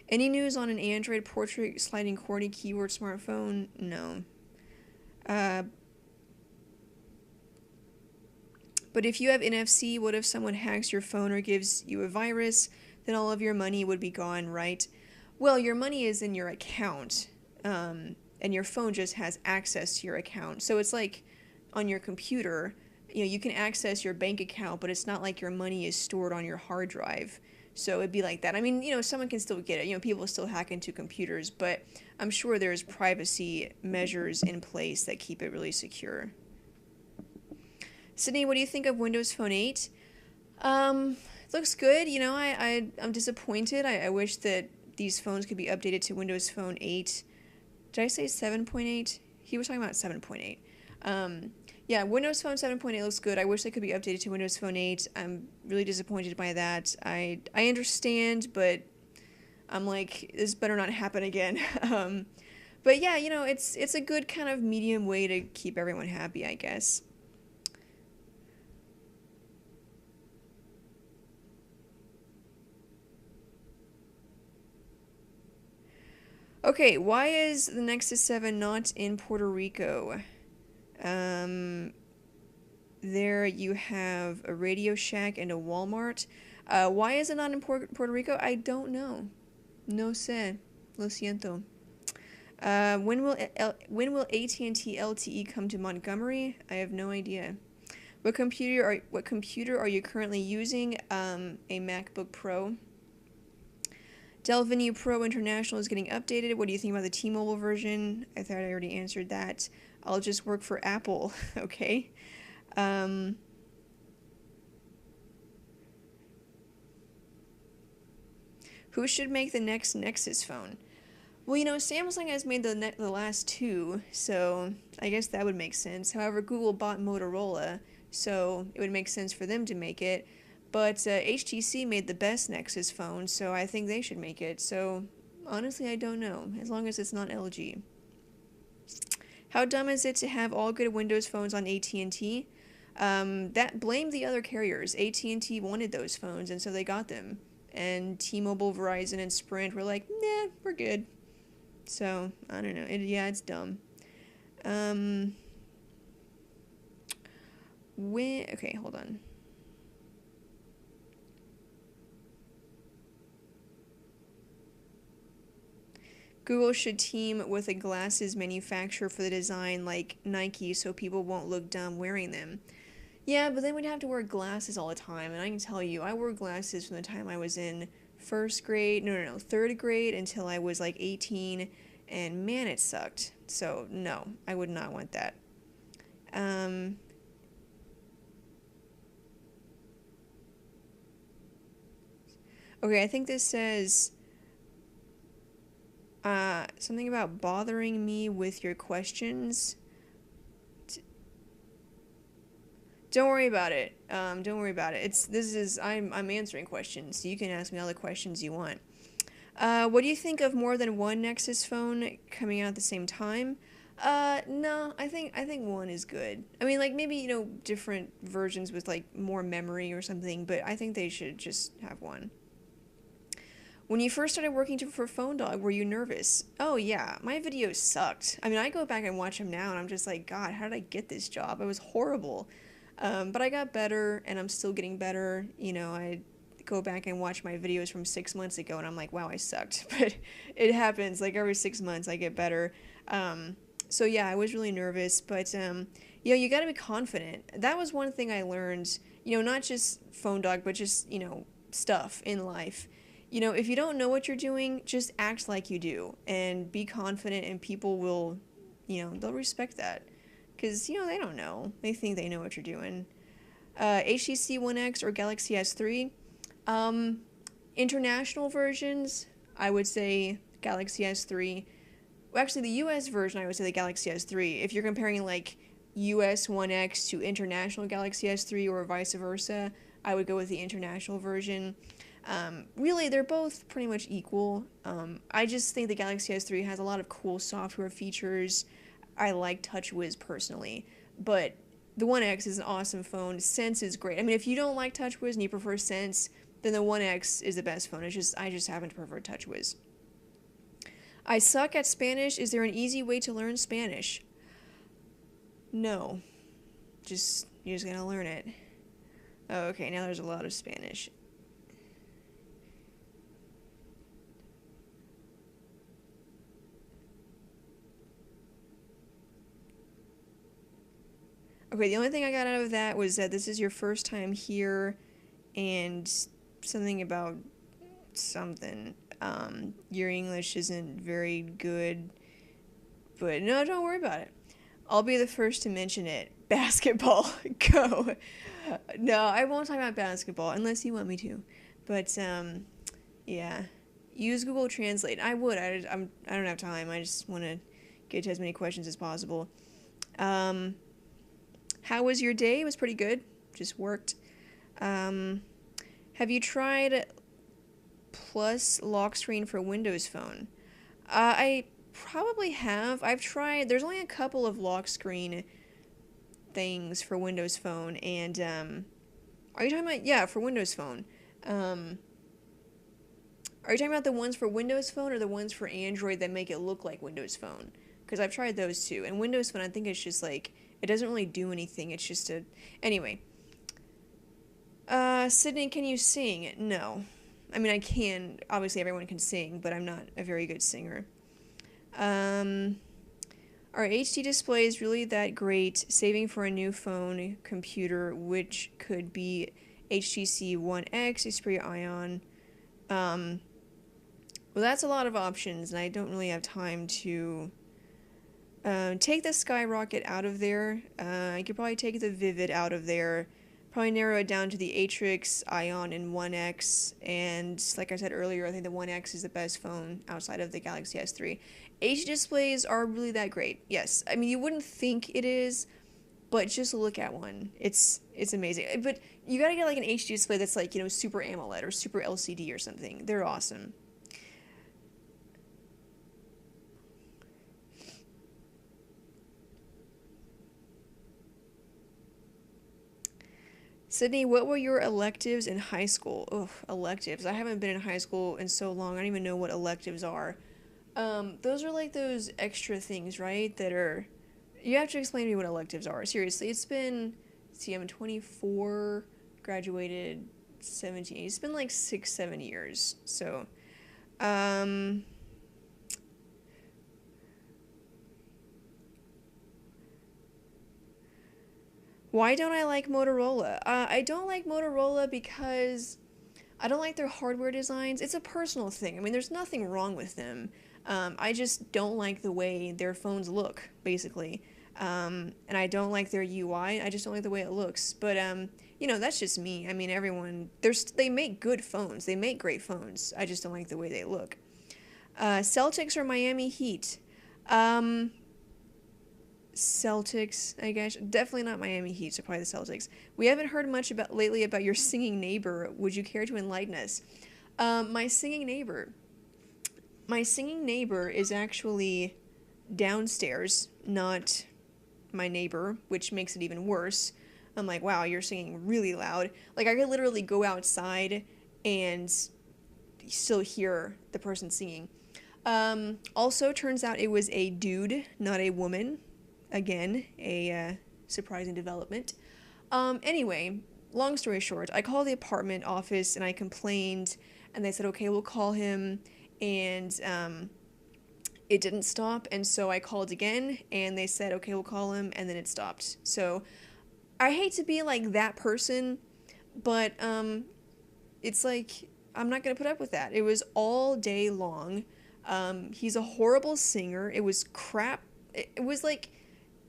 Any news on an Android portrait sliding QWERTY keyword smartphone? No. But if you have NFC, what if someone hacks your phone or gives you a virus? Then all of your money would be gone, right? Well, your money is in your account, and your phone just has access to your account. So it's like on your computer, you can access your bank account, but it's not like your money is stored on your hard drive. So it'd be like that. I mean, someone can still get it. People still hack into computers, but I'm sure there's privacy measures in place that keep it really secure. Sydney, what do you think of Windows Phone 8? It looks good. I'm disappointed. I wish that these phones could be updated to Windows Phone 8. Did I say 7.8? He was talking about 7.8. Yeah, Windows Phone 7.8 looks good. I wish they could be updated to Windows Phone 8. I'm really disappointed by that. I understand, but I'm like, this better not happen again. But yeah, it's a good kind of medium way to keep everyone happy, I guess. Okay, why is the Nexus 7 not in Puerto Rico? There you have a Radio Shack and a Walmart. Why is it not in Puerto Rico? I don't know. No sé. Lo siento. When will AT&T LTE come to Montgomery? I have no idea. What computer are you currently using? A MacBook Pro. Dell Venue Pro International is getting updated. What do you think about the T-Mobile version? I thought I already answered that. I'll just work for Apple, okay? Who should make the next Nexus phone? Well, Samsung has made the last two, so I guess that would make sense. However, Google bought Motorola, so it would make sense for them to make it. But HTC made the best Nexus phone, so I think they should make it. So, honestly, I don't know, as long as it's not LG. How dumb is it to have all good Windows phones on AT&T? Blame the other carriers. AT&T wanted those phones, and so they got them. And T-Mobile, Verizon, and Sprint were like, nah, we're good. So, I don't know. It's dumb. Okay, hold on. Google should team with a glasses manufacturer for the design like Nike so people won't look dumb wearing them. Yeah, but then we'd have to wear glasses all the time, and I can tell you, I wore glasses from the time I was in third grade until I was like 18, and man, it sucked. So, no, I would not want that. Okay, I think this says something about bothering me with your questions. Don't worry about it. Don't worry about it. I'm answering questions, so you can ask me all the questions you want. What do you think of more than one Nexus phone coming out at the same time? No, I think one is good. I mean, like maybe, different versions with like more memory or something, but I think they should just have one. When you first started working for Phone Dog, were you nervous? Oh yeah, my videos sucked. I mean, I go back and watch them now and I'm just like, God, how did I get this job? It was horrible. But I got better and I'm still getting better. I go back and watch my videos from 6 months ago and I'm like, wow, I sucked. But it happens, like every 6 months I get better. So yeah, I was really nervous, but you gotta be confident. That was one thing I learned, not just Phone Dog, but just, stuff in life. If you don't know what you're doing, just act like you do and be confident and people will, they'll respect that. Because, they don't know. They think they know what you're doing. HTC One X or Galaxy S3. International versions, I would say Galaxy S3. Well, actually, the US version, I would say the Galaxy S3. If you're comparing, like, US One X to international Galaxy S3 or vice versa, I would go with the international version. Really, they're both pretty much equal. I just think the Galaxy S3 has a lot of cool software features. I like TouchWiz personally, but the One X is an awesome phone. Sense is great. I mean, if you don't like TouchWiz and you prefer Sense, then the One X is the best phone. I just happen to prefer TouchWiz. I suck at Spanish. Is there an easy way to learn Spanish? No. You're just gonna learn it. Oh, okay, now there's a lot of Spanish. Okay, the only thing I got out of that was that this is your first time here and something about something. Your English isn't very good, but no, don't worry about it. I'll be the first to mention it. Basketball, go. No, I won't talk about basketball unless you want me to. But yeah, use Google Translate. I would. I don't have time. I just want to get to as many questions as possible. How was your day? It was pretty good. Just worked. Have you tried Plus lock screen for Windows Phone? I probably have. I've tried. There's only a couple of lock screen things for Windows Phone, and are you talking about, yeah, for Windows Phone? Are you talking about the ones for Windows Phone or the ones for Android that make it look like Windows Phone? Because I've tried those too, and Windows Phone, I think it's just like, it doesn't really do anything. It's just a, anyway. Sydney, can you sing? No. I mean, I can. Obviously, everyone can sing, but I'm not a very good singer. Are HD displays really that great? Saving for a new phone computer, which could be HTC One X, Xperia Ion. Well, that's a lot of options, and I don't really have time to take the Skyrocket out of there. I could probably take the Vivid out of there. Probably narrow it down to the Atrix, Ion, and One X. And like I said earlier, I think the One X is the best phone outside of the Galaxy S3. HD displays are really that great. Yes, I mean, you wouldn't think it is, but just look at one. It's amazing. But you gotta get like an HD display that's like, you know, super AMOLED or super LCD or something. They're awesome. Sydney, what were your electives in high school? Ugh, electives. I haven't been in high school in so long. I don't even know what electives are. Those are like those extra things, right? That are. You have to explain to me what electives are. Seriously, it's been. See, I'm 24, graduated 17. It's been like 6, 7 years. So, um, why don't I like Motorola? I don't like Motorola because I don't like their hardware designs. It's a personal thing. I mean, there's nothing wrong with them. I just don't like the way their phones look, basically. And I don't like their UI. I just don't like the way it looks. But, you know, that's just me. I mean, everyone, they make good phones. They make great phones. I just don't like the way they look. Celtics or Miami Heat? Um, Celtics, I guess. Definitely not Miami Heat, so probably the Celtics. We haven't heard much about lately about your singing neighbor. Would you care to enlighten us? My singing neighbor. My singing neighbor is actually downstairs, not my neighbor, which makes it even worse. I'm like, wow, you're singing really loud. Like, I could literally go outside and still hear the person singing. Also, turns out it was a dude, not a woman. Again, a surprising development. Anyway, long story short, I called the apartment office and I complained, and they said, okay, we'll call him, and it didn't stop, and so I called again, and they said, okay, we'll call him, and then it stopped. So I hate to be like that person, but it's like, I'm not gonna put up with that. It was all day long. He's a horrible singer. It was crap. It was like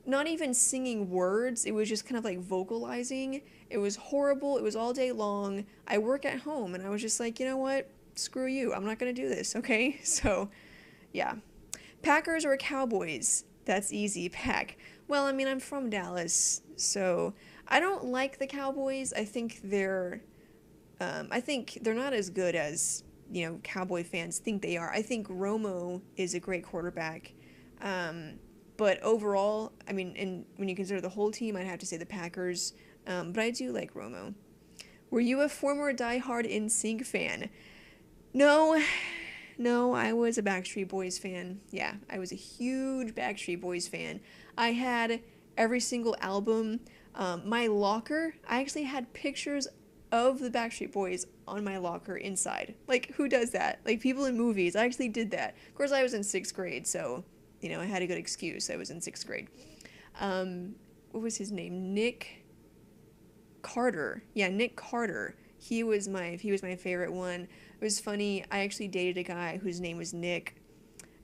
not even singing words. It was just kind of like vocalizing. It was horrible. It was all day long. I work at home, and I was just like, you know what? Screw you. I'm not gonna do this, okay? So, yeah. Packers or Cowboys? That's easy. Pack. Well, I mean, I'm from Dallas, so I don't like the Cowboys. I think they're not as good as, you know, Cowboy fans think they are. I think Romo is a great quarterback. But overall, I mean, and when you consider the whole team, I'd have to say the Packers. But I do like Romo. Were you a former diehard NSYNC fan? No, no, I was a Backstreet Boys fan. Yeah, I was a huge Backstreet Boys fan. I had every single album. My locker, I actually had pictures of the Backstreet Boys on my locker inside. Like, who does that? Like, people in movies. I actually did that. Of course, I was in 6th grade, so, you know, I had a good excuse. I was in 6th grade. What was his name? Nick Carter. Yeah, Nick Carter. He was my favorite one. It was funny. I actually dated a guy whose name was Nick.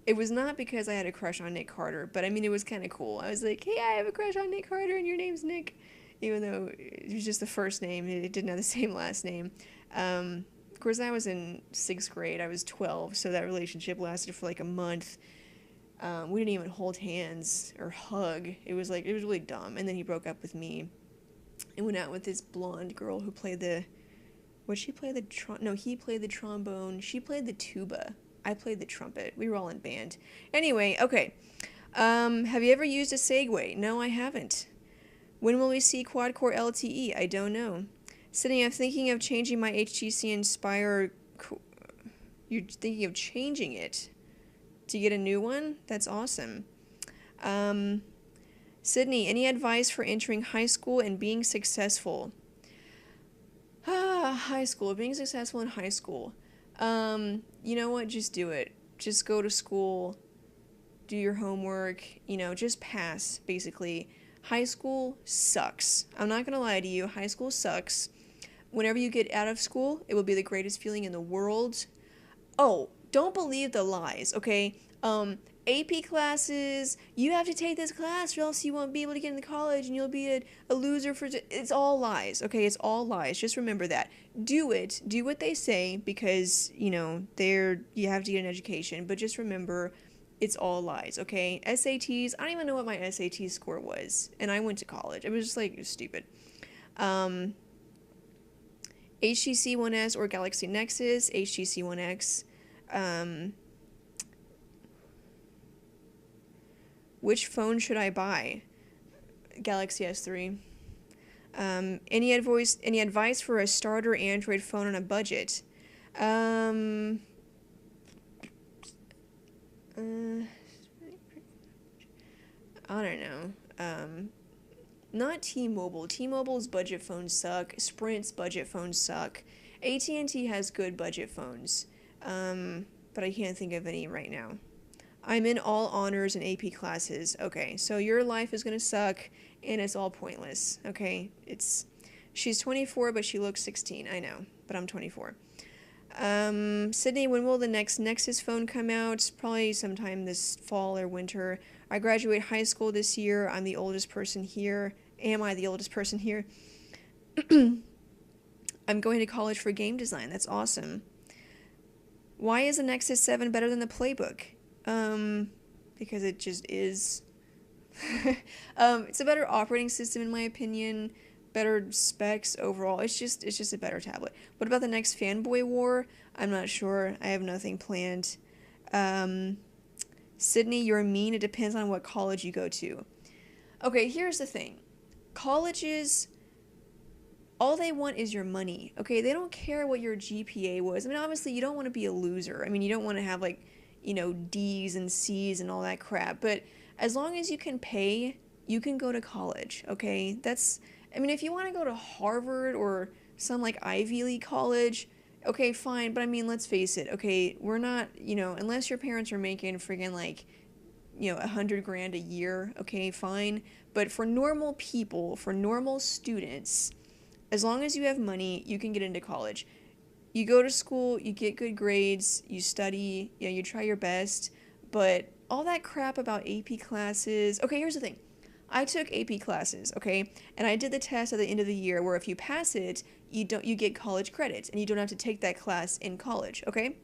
It was not because I had a crush on Nick Carter, but I mean, it was kind of cool. I was like, hey, I have a crush on Nick Carter and your name's Nick. Even though it was just the first name, it didn't have the same last name. Of course, I was in 6th grade. I was 12, so that relationship lasted for like a month. We didn't even hold hands or hug. It was really dumb. And then he broke up with me and went out with this blonde girl who played the... he played the trombone. She played the tuba. I played the trumpet. We were all in band. Anyway, okay. Have you ever used a Segway? No, I haven't. When will we see quad-core LTE? I don't know. Sydney, I'm thinking of changing my HTC Inspire... You're thinking of changing it to get a new one? That's awesome. Sydney, any advice for entering high school and being successful? High school. Being successful in high school. You know what? Just do it. Just go to school. Do your homework. You know, just pass, basically. High school sucks. I'm not gonna lie to you. High school sucks. Whenever you get out of school, it will be the greatest feeling in the world. Oh, don't believe the lies, okay? AP classes, you have to take this class or else you won't be able to get into college and you'll be a loser for... It's all lies, okay? It's all lies. Just remember that. Do it. Do what they say because, you know, you have to get an education. But just remember, it's all lies, okay? SATs, I don't even know what my SAT score was. And I went to college. It was just like, stupid. HTC One S or Galaxy Nexus, HTC One X. Which phone should I buy? Galaxy S3. Any advice for a starter Android phone on a budget? I don't know. Not T-Mobile. T-Mobile's budget phones suck. Sprint's budget phones suck. AT&T has good budget phones. But I can't think of any right now. I'm in all honors and AP classes. Okay, so your life is gonna suck, and it's all pointless. Okay, she's 24, but she looks 16. I know, but I'm 24. Sydney, when will the next Nexus phone come out? Probably sometime this fall or winter. I graduate high school this year. I'm the oldest person here. Am I the oldest person here? I'm going to college for game design. That's awesome. Why is the Nexus 7 better than the Playbook? Because it just is. It's a better operating system in my opinion, better specs overall. It's just a better tablet. What about the next fanboy war? I'm not sure. I have nothing planned. Sydney, you're mean. It depends on what college you go to. Okay, here's the thing. Colleges, all they want is your money. Okay, they don't care what your GPA was. I mean, obviously you don't want to be a loser. I mean, you don't want to have like, you know, D's and C's and all that crap. But as long as you can pay, you can go to college, okay? I mean, if you want to go to Harvard or some, like, Ivy League college, okay, fine. But, I mean, let's face it, okay? We're not, you know, unless your parents are making friggin', like, you know, $100,000 a year, okay, fine. But for normal people, for normal students, as long as you have money, you can get into college. You go to school, you get good grades, you study, yeah, you try your best, but all that crap about AP classes... Okay, here's the thing. I took AP classes, okay, and I did the test at the end of the year where if you pass it, you get college credits, and you don't have to take that class in college, okay?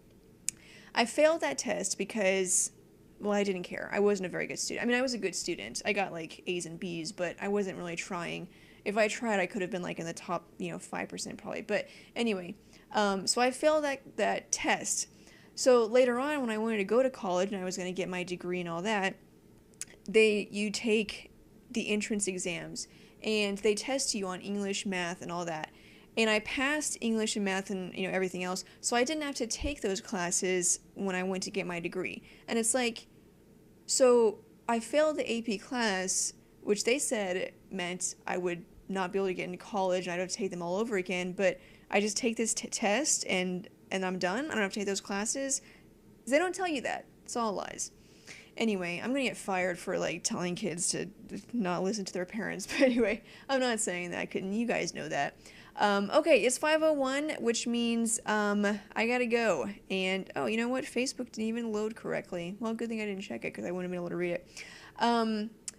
I failed that test because, well, I didn't care. I wasn't a very good student. I mean, I was a good student. I got, like, A's and B's, but I wasn't really trying. If I tried, I could have been, like, in the top, you know, 5% probably. But anyway... So I failed that test. So later on, when I wanted to go to college and I was going to get my degree and all that, you take the entrance exams, and they test you on English, math, and all that. And I passed English and math and everything else, so I didn't have to take those classes when I went to get my degree. And it's like, so I failed the AP class, which they said meant I would not be able to get into college and I'd have to take them all over again. But I just take this test and I'm done. I don't have to take those classes. They don't tell you that. It's all lies. Anyway, I'm gonna get fired for like telling kids to not listen to their parents. But anyway, I'm not saying that. Couldn't you guys know that? Okay, it's 5:01, which means I gotta go. And oh, you know what? Facebook didn't even load correctly. Well, good thing I didn't check it because I wouldn't have been able to read it.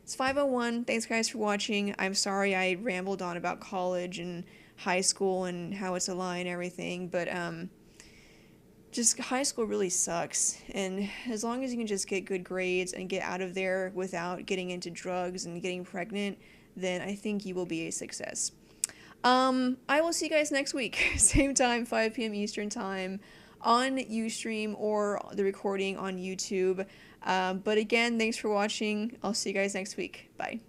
It's 5:01. Thanks guys for watching. I'm sorry I rambled on about college and high school and how it's a lie and everything, but just high school really sucks. And as long as you can just get good grades and get out of there without getting into drugs and getting pregnant, then I think you will be a success. I will see you guys next week. Same time, 5 p.m. Eastern time on Ustream or the recording on YouTube. But again, thanks for watching. I'll see you guys next week. Bye.